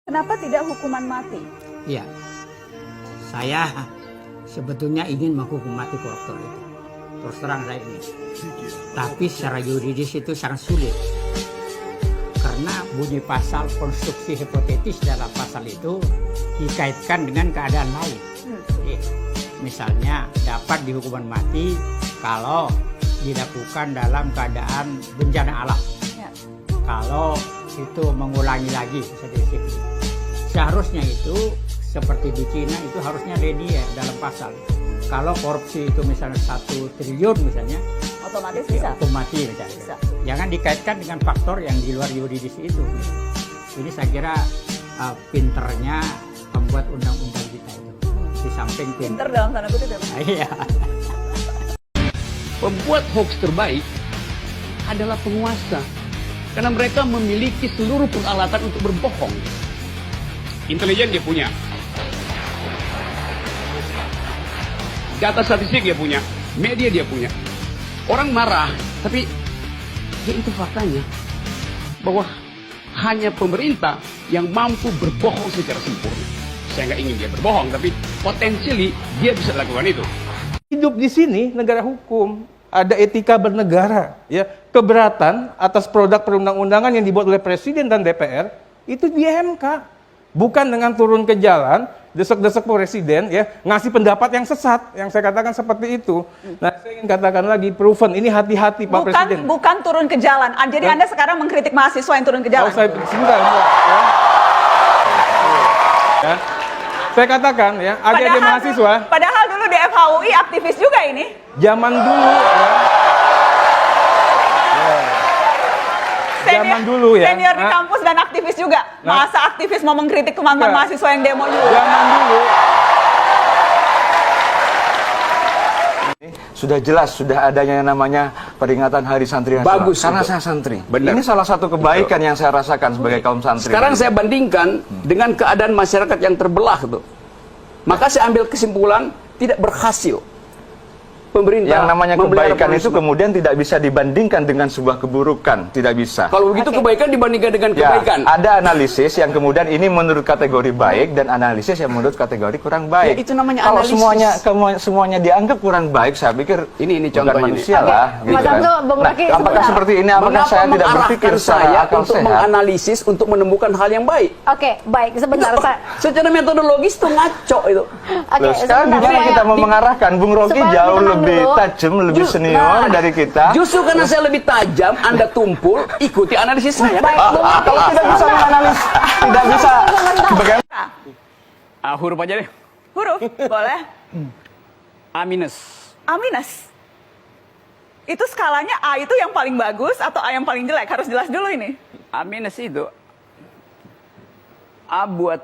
Kenapa tidak hukuman mati? Iya, saya sebetulnya ingin menghukum mati koruptor itu. Terus terang saya ini. Tapi secara yuridis itu sangat sulit. Karena bunyi pasal konstruksi hipotetis dalam pasal itu dikaitkan dengan keadaan lain. Misalnya dapat dihukuman mati kalau dilakukan dalam keadaan bencana alam. Ya. Kalau itu mengulangi lagi sedikit. Seharusnya itu seperti di Cina itu harusnya linear dalam pasal. Kalau korupsi itu misalnya 1 triliun misalnya, Otomatis bisa. hukum mati misalnya. Bisa. Jangan dikaitkan dengan faktor yang di luar yuridis itu. Ini saya kira pinternya pembuat undang-undang kita itu. Di samping Pinter dalam tanda kutip ya, Pak? Iya. Pembuat hoax terbaik adalah penguasa. Karena mereka memiliki seluruh peralatan untuk berbohong. Intelijen dia punya. Data statistik dia punya. Media dia punya. Orang marah, tapi ya itu faktanya. Bahwa hanya pemerintah yang mampu berbohong secara sempurna. Saya nggak ingin dia berbohong, tapi potensially dia bisa lakukan itu. Hidup di sini negara hukum, ada etika bernegara, ya. Keberatan atas produk perundang-undangan yang dibuat oleh Presiden dan DPR itu di MK, bukan dengan turun ke jalan, desek-desek Presiden, ya, ngasih pendapat yang sesat, yang saya katakan seperti itu. Nah, saya ingin katakan lagi, proven ini hati-hati Pak Presiden. Bukan turun ke jalan. Jadi Anda sekarang mengkritik mahasiswa yang turun ke jalan. Oh, sebentar, ya. Ya. Saya katakan ya, adik-adik mahasiswa. Padahal dulu di FHUI aktivis juga ini. Zaman dulu ya. Zaman dulu ya. Senior di kampus dan aktivis juga. Masa aktivis mau mengkritik teman-teman mahasiswa yang demo juga. Zaman dulu. Sudah jelas, sudah adanya yang namanya peringatan Hari Santri Nasional. Bagus, karena itu. saya santri. Benar. Ini salah satu kebaikan yang saya rasakan sebagai kaum santri. Sekarang saya bandingkan dengan keadaan masyarakat yang terbelah tuh. Maka saya ambil kesimpulan tidak berhasil. Pemerintah Yang namanya memelihara kebaikan itu pluralisme. kemudian tidak bisa dibandingkan dengan sebuah keburukan, tidak bisa. Kalau begitu kebaikan dibandingkan dengan Ya, kebaikan. ada analisis yang kemudian ini menurut kategori baik dan analisis yang menurut kategori kurang baik. Ya, itu namanya Kalau analisis. semuanya dianggap kurang baik, saya pikir Ini bukan contohnya manusia nih. lah. Oke, Mas Abdul, Bung Rocky, apakah sebentar. seperti ini? Apakah Mengapa saya tidak mengarahkan berpikir secara saya akal untuk sehat? menganalisis untuk menemukan hal yang baik? Oke, baik. Sebentar, Pak. Secara metodologis itu ngaco itu. Oke, Loh, sekarang sebentar, gimana supaya- kita mau mengarahkan? Bung Rocky supaya jauh tenang lebih dulu. tajam, lebih senior dari kita. Justru karena saya lebih tajam, Anda tumpul, ikuti analisis saya. Baik, Bung Rocky. Kalau tidak bisa menganalisis, tidak bisa. Bagaimana? Huruf aja deh. Huruf, boleh. A minus. A minus. Itu skalanya A itu yang paling bagus atau A yang paling jelek? Harus jelas dulu ini. A minus itu A buat